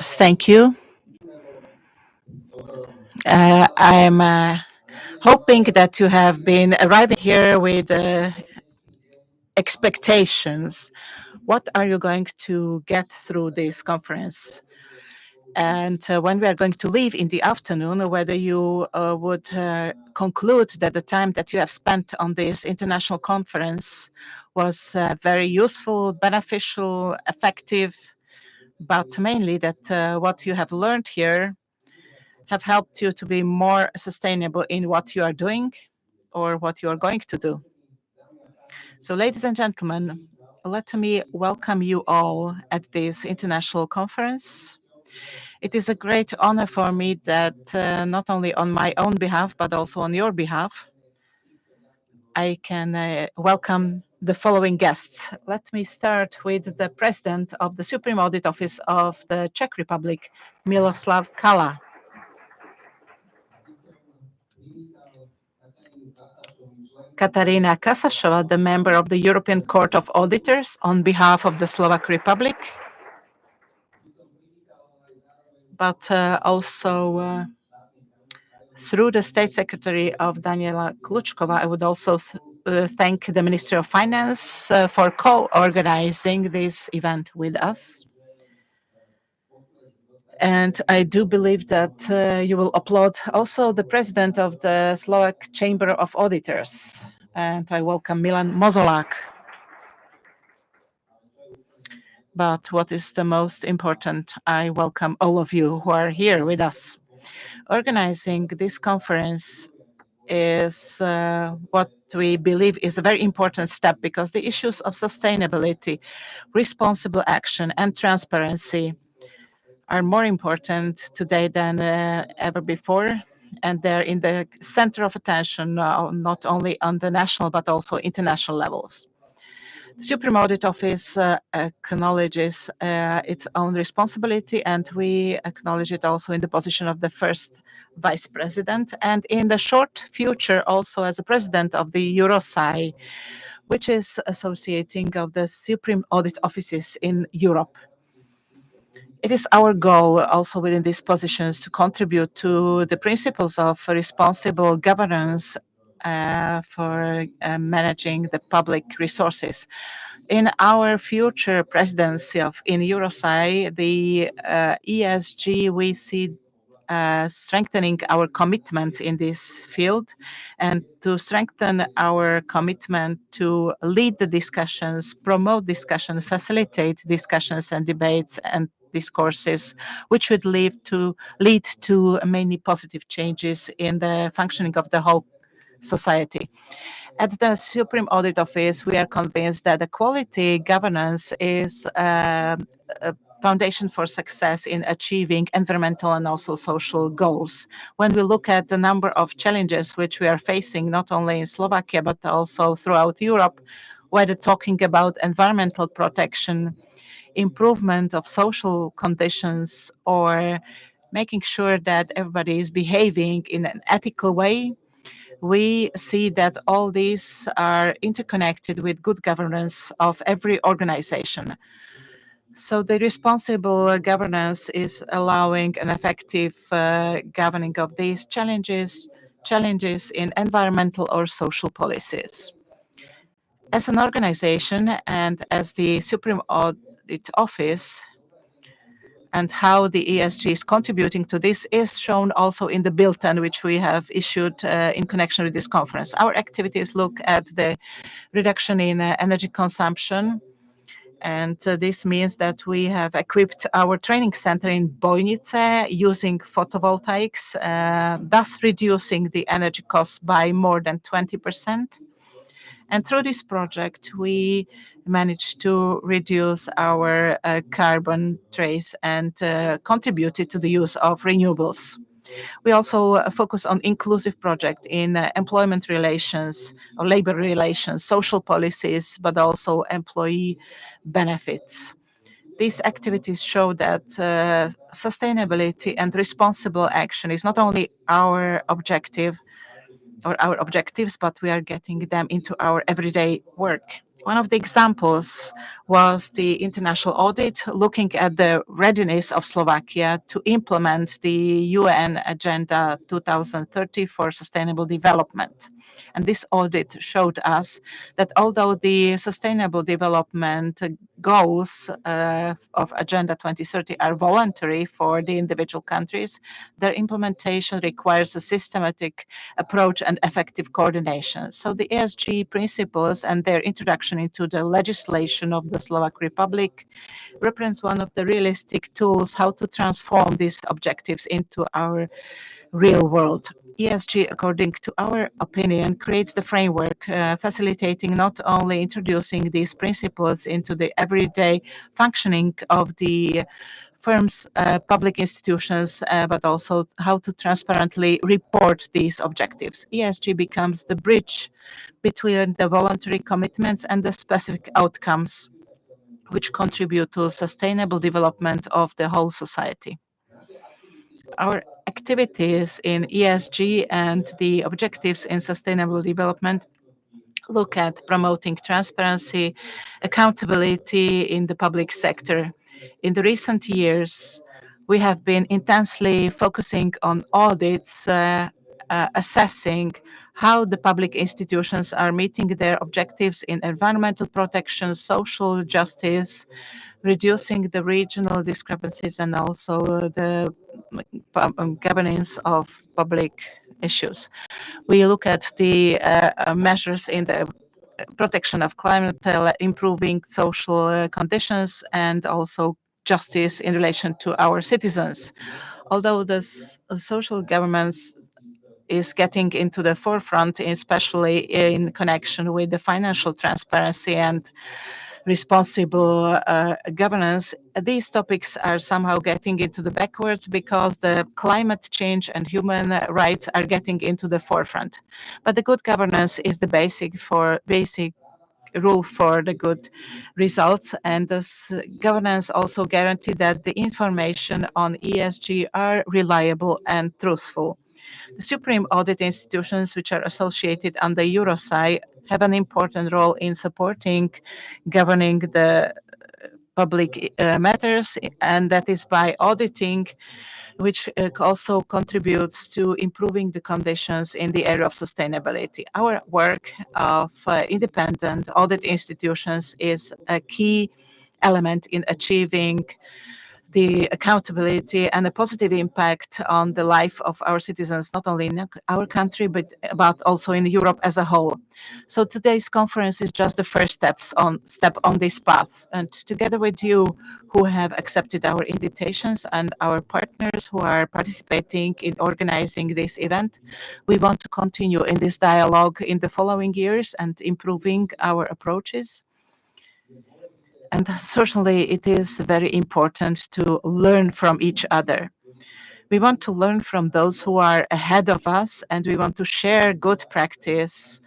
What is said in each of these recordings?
Thank you. I'm hoping that you have been arriving here with expectations. What are you going to get through this conference? And when we are going to leave in the afternoon, whether you would conclude that the time that you have spent on this international conference was very useful, beneficial, effective, but mainly that what you have learned here have helped you to be more sustainable in what you are doing or what you are going to do. So, ladies and gentlemen, let me welcome you all at this international conference. It is a great honor for me that not only on my own behalf, but also on your behalf, I can welcome the following guests. Let me start with the President of the Supreme Audit Office of the Czech Republic, Miloslav Kala. Katarina Kasashova, the member of the European Court of Auditors on behalf of the Slovak Republic, but also through the State Secretary of Daniela Klučková, I would also thank the Ministry of Finance for co-organizing this event with us. And I do believe that you will applaud also the President of the Slovak Chamber of Auditors. And I welcome Milan Mozolák. But what is the most important, I welcome all of you who are here with us. Organizing this conference is what we believe is a very important step because the issues of sustainability, responsible action, and transparency are more important today than ever before. And they're in the center of attention, not only on the national but also international levels. The Supreme Audit Office acknowledges its own responsibility, and we acknowledge it also in the position of the first vice president, and in the short future also as a president of the EuroSci, which is associating of the Supreme Audit Offices in Europe. It is our goal also within these positions to contribute to the principles of responsible governance for managing the public resources. In our future presidency in EuroSci, the ESG, we see strengthening our commitment in this field and to strengthen our commitment to lead the discussions, promote discussion, facilitate discussions and debates and discourses, which would lead to many positive changes in the functioning of the whole society. At the Supreme Audit Office, we are convinced that the quality governance is a foundation for success in achieving environmental and also social goals. When we look at the number of challenges which we are facing, not only in Slovakia, but also throughout Europe, whether talking about environmental protection, improvement of social conditions, or making sure that everybody is behaving in an ethical way, we see that all these are interconnected with good governance of every organization. So the responsible governance is allowing an effective governing of these challenges in environmental or social policies. As an organization and as the Supreme Audit Office, and how the ESG is contributing to this is shown also in the bulletin which we have issued in connection with this conference. Our activities look at the reduction in energy consumption, and this means that we have equipped our training center in Bojnice using photovoltaics, thus reducing the energy costs by more than 20%. And through this project, we managed to reduce our carbon trace and contributed to the use of renewables. We also focus on inclusive project in employment relations, or labor relations, social policies, but also employee benefits. These activities show that sustainability and responsible action is not only our objective, or our objectives, but we are getting them into our everyday work. One of the examples was the international audit looking at the readiness of Slovakia to implement the UN Agenda 2030 for Sustainable Development. And this audit showed us that although the sustainable development goals of Agenda 2030 are voluntary for the individual countries, their implementation requires a systematic approach and effective coordination. So the ESG principles and their introduction into the legislation of the Slovak Republic represents one of the realistic tools how to transform these objectives into our real world. ESG, according to our opinion, creates the framework facilitating not only introducing these principles into the everyday functioning of the firms, public institutions, but also how to transparently report these objectives. ESG becomes the bridge between the voluntary commitments and the specific outcomes which contribute to sustainable development of the whole society. Our activities in ESG and the objectives in sustainable development look at promoting transparency, accountability in the public sector. In the recent years, we have been intensely focusing on audits, assessing how the public institutions are meeting their objectives in environmental protection, social justice, reducing the regional discrepancies, and also the governance of public issues. We look at the measures in the protection of climate, improving social conditions, and also justice in relation to our citizens. Although the social governance is getting into the forefront, especially in connection with the financial transparency and responsible governance, these topics are somehow getting into the backwards because the climate change and human rights are getting into the forefront. But the good governance is the basic rule for the good results, and this governance also guarantee that the information on ESG are reliable and truthful. The supreme audit institutions which are associated under Eurosai have an important role in supporting governing the public matters, and that is by auditing, which also contributes to improving the conditions in the area of sustainability. Our work of independent audit institutions is a key element in achieving the accountability and the positive impact on the life of our citizens, not only in our country, but also in Europe as a whole. So today's conference is just the first step on this path. And together with you who have accepted our invitations and our partners who are participating in organizing this event, we want to continue in this dialogue in the following years and improving our approaches. And certainly it is very important to learn from each other. We want to learn from those who are ahead of us, and we want to share good practice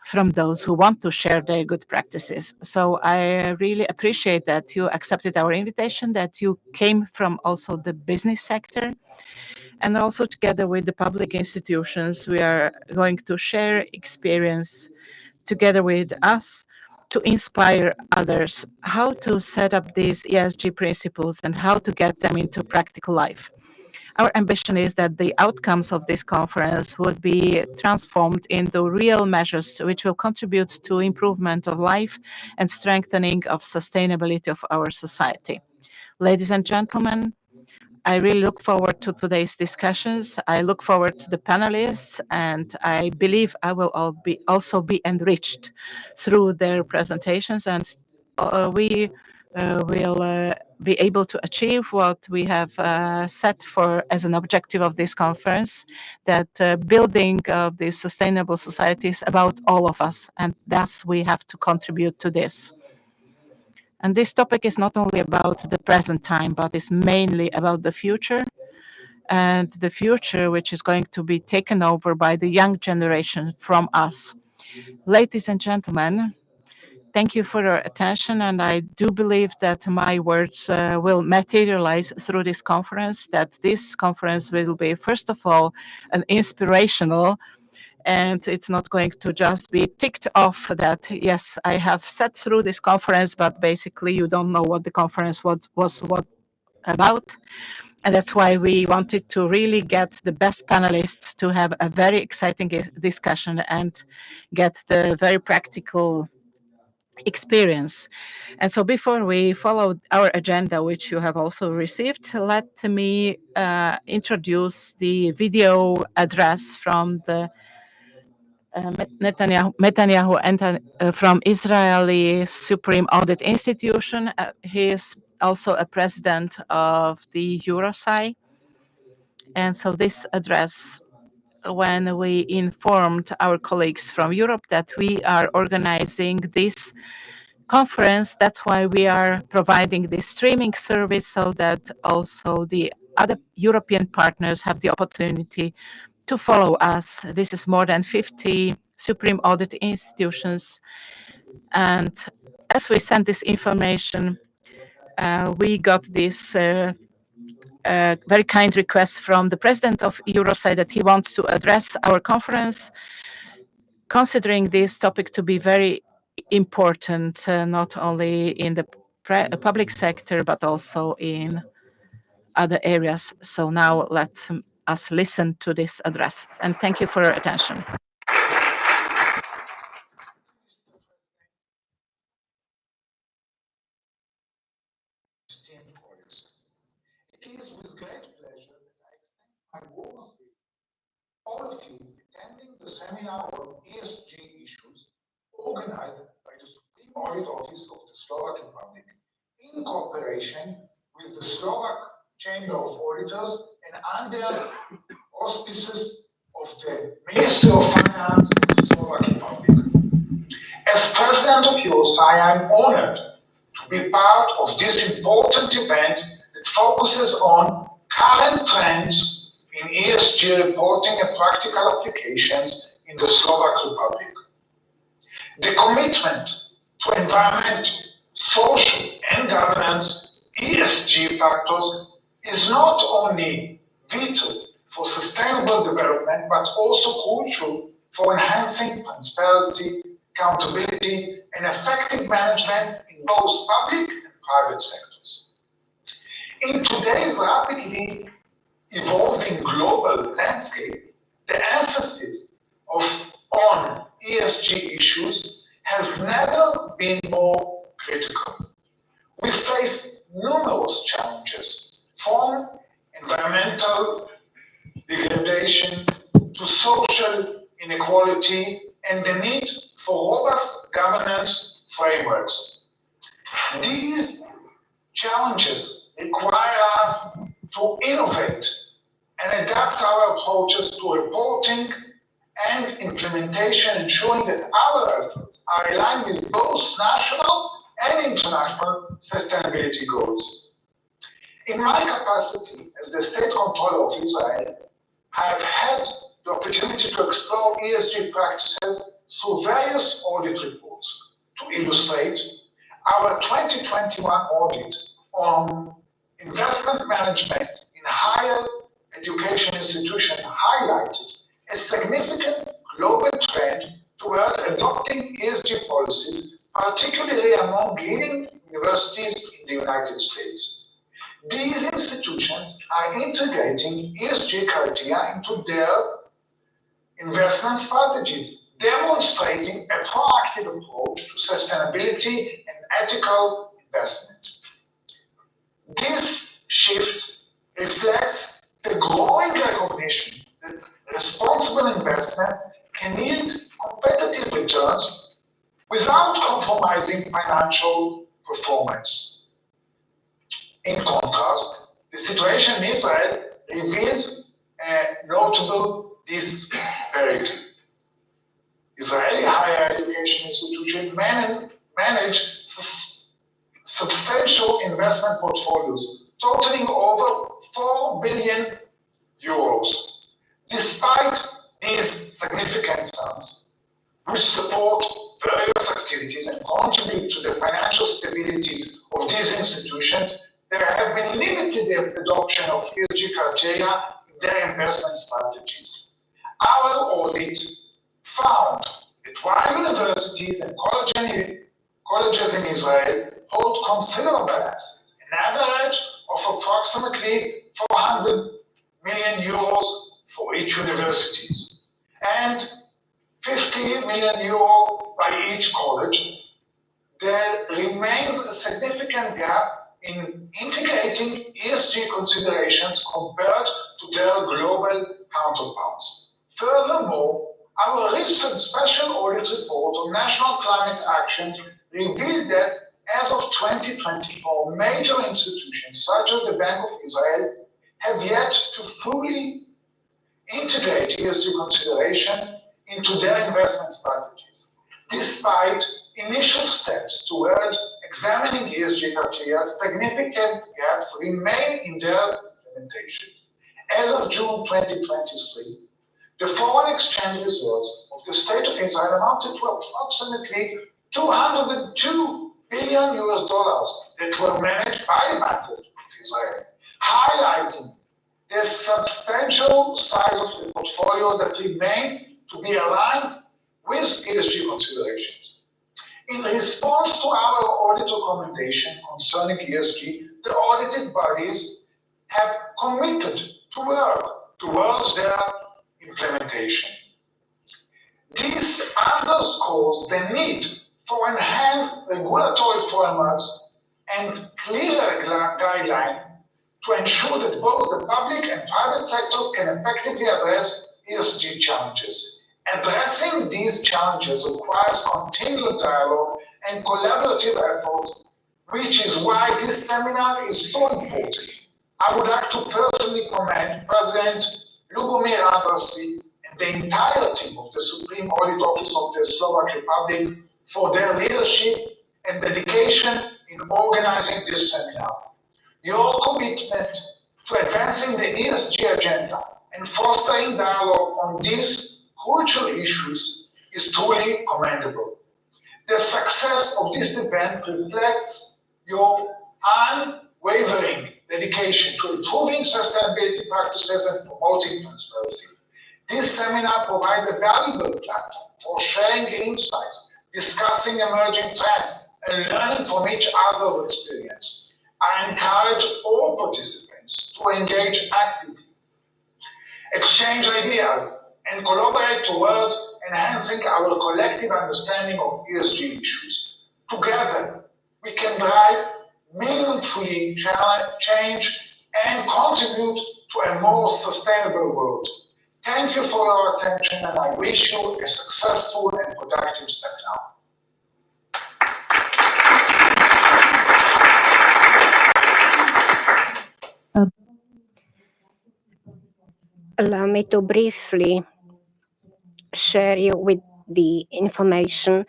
from those who want to share their good practices. So I really appreciate that you accepted our invitation, that you came from also the business sector, and also together with the public institutions, we are going to share experience together with us to inspire others how to set up these ESG principles and how to get them into practical life. Our ambition is that the outcomes of this conference would be transformed into real measures which will contribute to improvement of life and strengthening of sustainability of our society. Ladies and gentlemen, I really look forward to today's discussions. I look forward to the panelists, and I believe I will also be enriched through their presentations, and we will be able to achieve what we have set for as an objective of this conference, that building of these sustainable societies about all of us, and thus we have to contribute to this. And this topic is not only about the present time, but is mainly about the future, and the future which is going to be taken over by the young generation from us. Ladies and gentlemen, thank you for your attention, and I do believe that my words will materialize through this conference, that this conference will be, first of all, an inspirational And it's not going to just be ticked off that, yes, I have sat through this conference, but basically you don't know what the conference was what about. And that's why we wanted to really get the best panelists to have a very exciting discussion and get the very practical experience. And so before we follow our agenda, which you have also received, let me introduce the video address from the Netanyahu from Israeli Supreme Audit Institution. He is also a president of the Eurosci. And so this address, when we informed our colleagues from Europe that we are organizing this conference, that's why we are providing this streaming service so that also the other European partners have the opportunity to follow us. This is more than 50 Supreme Audit institutions. And as we sent this information, we got this very kind request from the president of Eurosci that he wants to address our conference, considering this topic to be very important, not only in the public sector, but also in other areas. So now let's us listen to this address. And thank you for your attention. It is with great pleasure that I extend my warmest greetings to all of you attending the seminar on ESG issues organized by the Supreme Audit Office of the Slovak Republic in cooperation with the Slovak Chamber of Auditors and under auspices of the Ministry of Finance of the Slovak Republic. As President of Eurosci, I am honored to be part of this important event that focuses on current trends in ESG reporting and practical applications in the Slovak Republic. The commitment to environmental, social, and governance ESG factors is not only vital for sustainable development, but also crucial for enhancing transparency, accountability, and effective management in both public and private sectors. In today's rapidly evolving global landscape, the emphasis on ESG issues has never been more critical. We face numerous challenges, from environmental degradation to social inequality and the need for robust governance frameworks. These challenges require us to innovate and adapt our approaches to reporting and implementation, ensuring that our efforts are aligned with both national and international sustainability goals. In my capacity as the State Controller of Israel, I have had the opportunity to explore ESG practices through various audit reports. To illustrate, our 2021 audit on investment management in higher education institutions highlighted a significant global trend toward adopting ESG policies, particularly among leading universities in the United States. These institutions are integrating ESG criteria into their investment strategies, demonstrating a proactive approach to sustainability and ethical investment. This shift reflects the growing recognition that responsible investments can yield competitive returns without compromising financial performance. In contrast, the situation in Israel reveals a notable disparity. Israeli higher education institutions manage substantial investment portfolios totaling over 4 billion euros. Despite these significant sums, which support various activities and contribute to the financial stabilities of these institutions, there have been limited adoption of ESG criteria in their investment strategies. Our audit found that while universities and colleges in Israel hold considerable assets, an average of approximately 400 million euros for each university and 50 million euro by each college, there remains a significant gap in integrating ESG considerations compared to their global counterparts. Furthermore, our recent special audit report on national climate action revealed that as of 2024, major institutions such as the Bank of Israel have yet to fully integrate ESG consideration into their investment strategies. Despite initial steps toward examining ESG criteria, significant gaps remain in their implementation. As of June 2023, the foreign exchange reserves of the State of Israel amounted to approximately 202 billion US dollars that were managed by the Bank of Israel, highlighting the substantial size of the portfolio that remains to be aligned with ESG considerations. In response to our audit recommendation concerning ESG, the audited bodies have committed to work towards their implementation. This underscores the need for enhanced regulatory frameworks and clearer guidelines to ensure that both the public and private sectors can effectively address ESG challenges. Addressing these challenges requires continued dialogue and collaborative efforts, which is why this seminar is so important. I would like to personally commend President Lubomir Abrasi and the entire team of the Supreme Audit Office of the Slovak Republic for their leadership and dedication in organizing this seminar. Your commitment to advancing the ESG agenda and fostering dialogue on these crucial issues is truly commendable. The success of this event reflects your unwavering dedication to improving sustainability practices and promoting transparency. This seminar provides a valuable platform for sharing insights, discussing emerging trends, and learning from each other's experience. I encourage all participants to engage actively, exchange ideas, and collaborate towards enhancing our collective understanding of ESG issues. Together, we can drive meaningfully change and contribute to a more sustainable world. Thank you for your attention, and I wish you a successful and productive seminar. Allow me to briefly share you with the information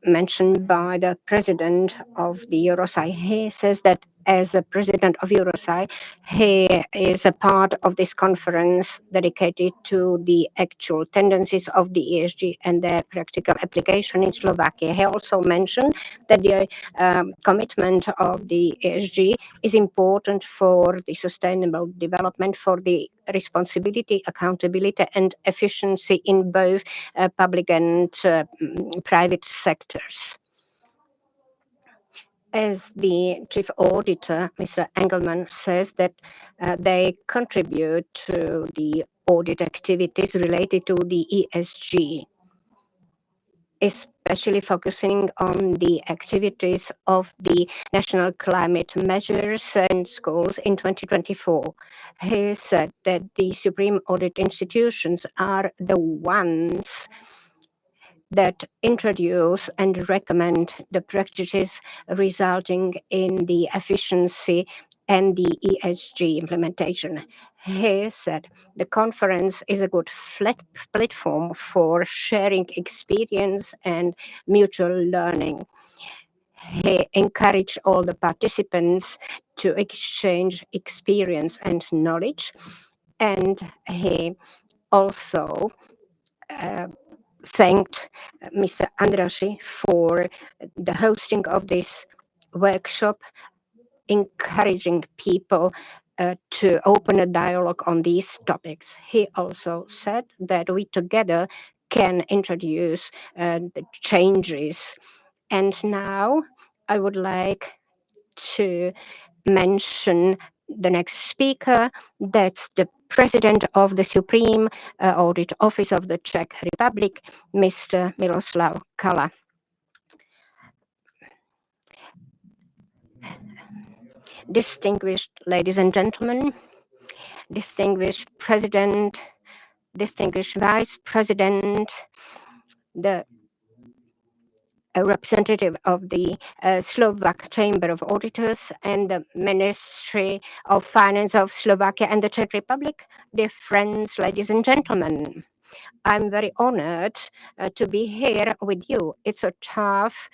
mentioned by the president of the Eurosai. He says that as a president of Eurosai, he is a part of this conference dedicated to the actual tendencies of the ESG and their practical application in Slovakia. He also mentioned that the commitment of the ESG is important for the sustainable development, for the responsibility, accountability, and efficiency in both public and private sectors. As the chief auditor, Mr. Engelman, says that they contribute to the audit activities related to the ESG, especially focusing on the activities of the national climate measures and goals in 2024. He said that the Supreme Audit institutions are the ones that introduce and recommend the practices resulting in the efficiency and the ESG implementation. He said the conference is a good platform for sharing experience and mutual learning. He encouraged all the participants to exchange experience and knowledge, and he also thanked Mr. Andrassy for the hosting of this workshop, encouraging people to open a dialogue on these topics. He also said that we together can introduce the changes. And now I would like to mention the next speaker. That's the President of the Supreme Audit Office of the Czech Republic, Mr. Miroslav Kala. Distinguished ladies and gentlemen, distinguished President, distinguished Vice President, the representative of the Slovak Chamber of Auditors and the Ministry of Finance of Slovakia and the Czech Republic, dear friends, ladies and gentlemen. I'm very honored to be here with you. It's a tough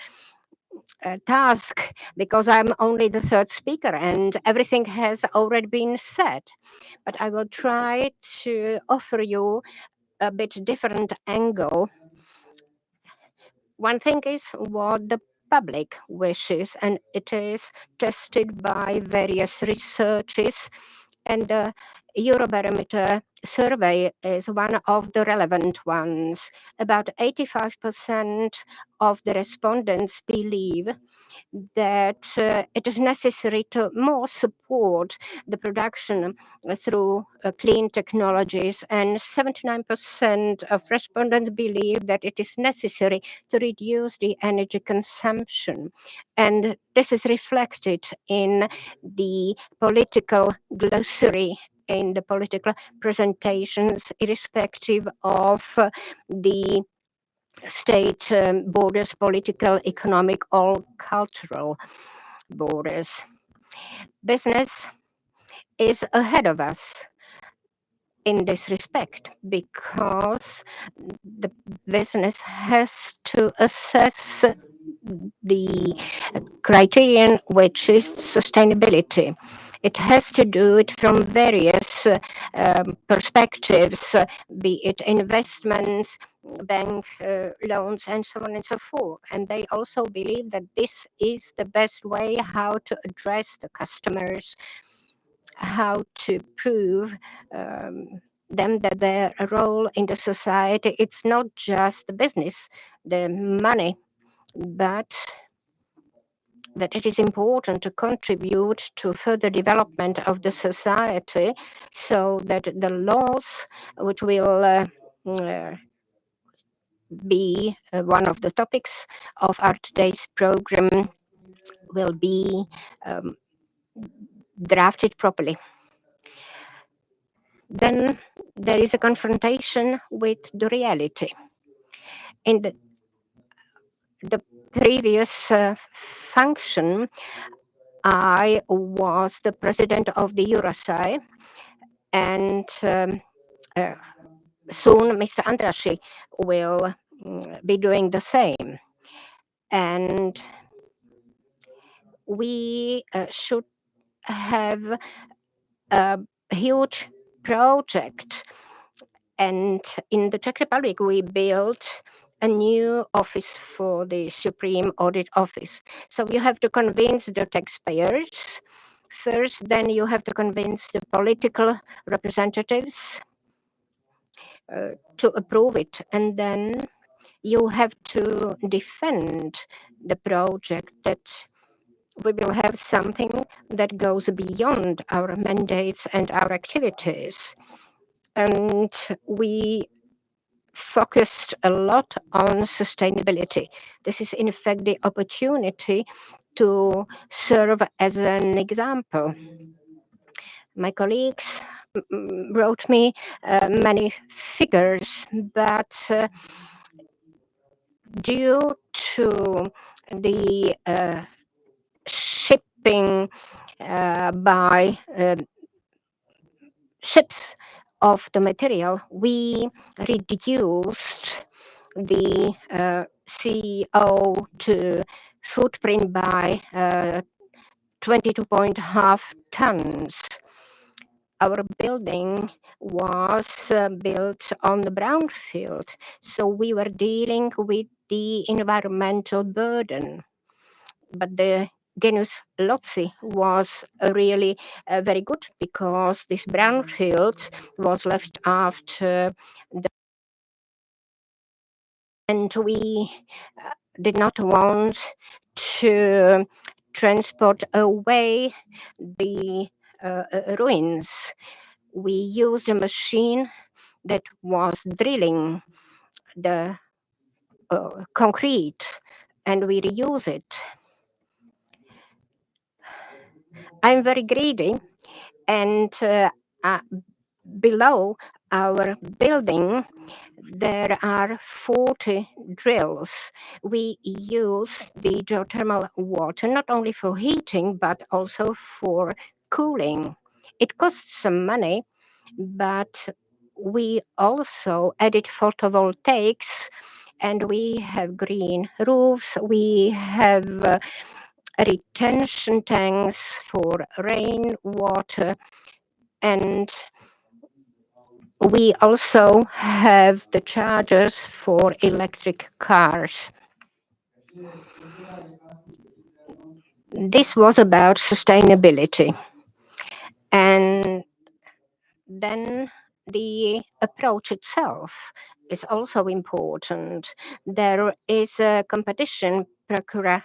task because I'm only the third speaker and everything has already been said. But I will try to offer you a bit different angle. One thing is what the public wishes, and it is tested by various researches. And the Eurobarometer survey is one of the relevant ones. About 85% of the respondents believe that it is necessary to more support the production through clean technologies, and 79% of respondents believe that it is necessary to reduce the energy consumption. And this is reflected in the political glossary, in the political presentations, irrespective of the state borders, political, economic, or cultural borders. Business is ahead of us in this respect because the business has to assess the criterion, which is sustainability. It has to do it from various perspectives, be it investments, bank loans, and so on and so forth. And they also believe that this is the best way how to address the customers, how to prove them that their role in the society, it's not just the business, the money, but that it is important to contribute to further development of the society, so that the laws which will be one of the topics of our today's program will be drafted properly. Then there is a confrontation with the reality. In the previous function, I was the president of the Eurosai, and soon Mr. Andrassy will be doing the same. And we should have a huge project. And in the Czech Republic, we built a new office for the Supreme Audit Office. So you have to convince the taxpayers first, then you have to convince the political representatives to approve it, and then you have to defend the project, that we will have something that goes beyond our mandates and our activities. And we focused a lot on sustainability. This is in fact the opportunity to serve as an example. My colleagues wrote me many figures, but due to the shipping by ships of the material, we reduced the CO2 footprint by 22.5 tons. Our building was built on the brownfield, so we were dealing with the environmental burden. But the genus Lotzi was really very good, because this brownfield was left after the and we did not want to transport away the ruins. We used a machine that was drilling the concrete, and we reuse it. I'm very greedy, and uh, below our building there are 40 drills. We use the geothermal water not only for heating but also for cooling. It costs some money, but we also added photovoltaics, and we have green roofs. We have retention tanks for rainwater, and we also have the chargers for electric cars. This was about sustainability. And then the approach itself is also important. There is a competition, Procura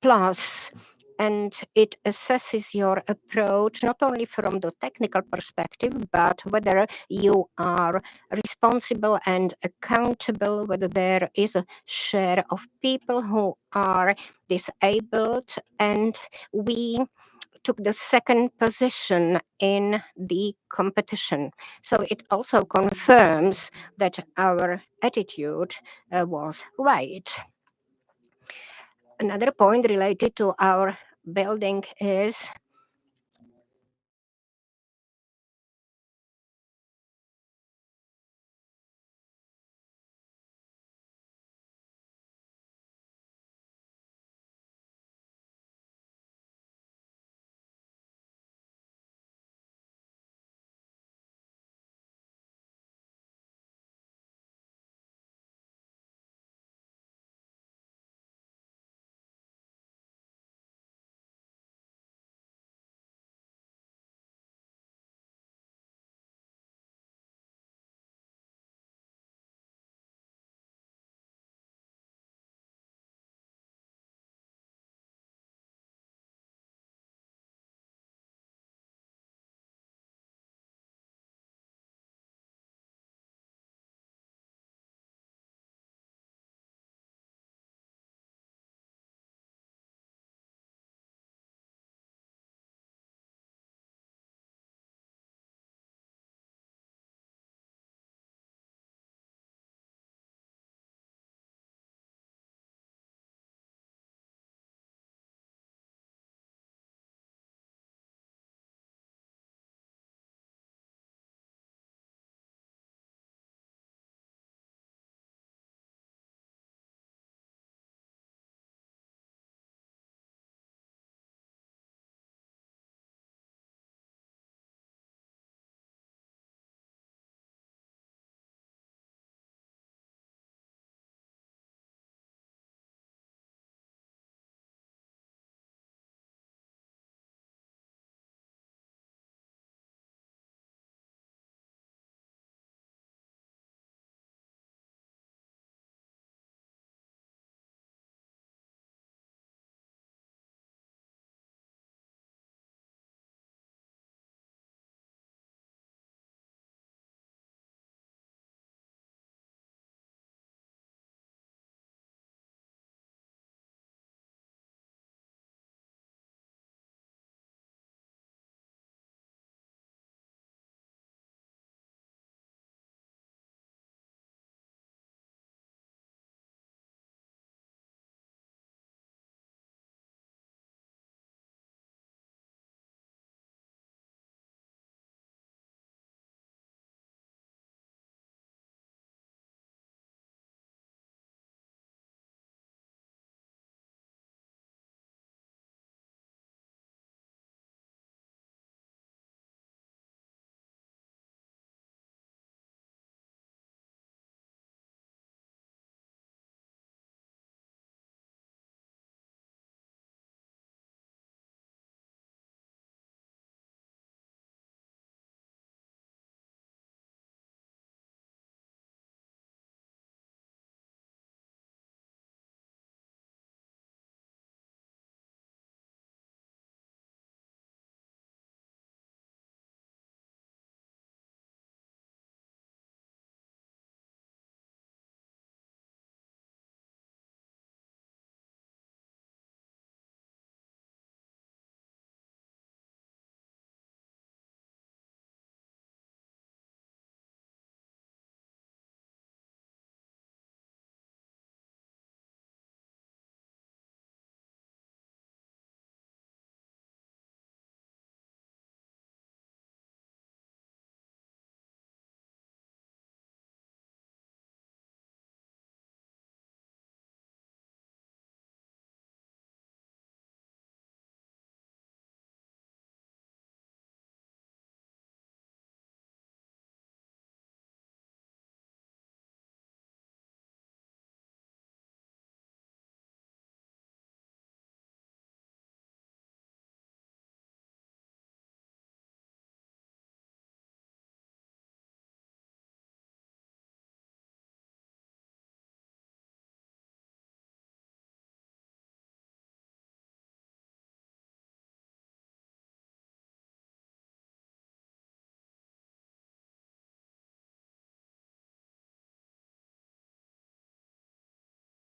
Plus, and it assesses your approach not only from the technical perspective, but whether you are responsible and accountable, whether there is a share of people who are disabled. And we took the second position in the competition. So it also confirms that our attitude was right. Another point related to our building is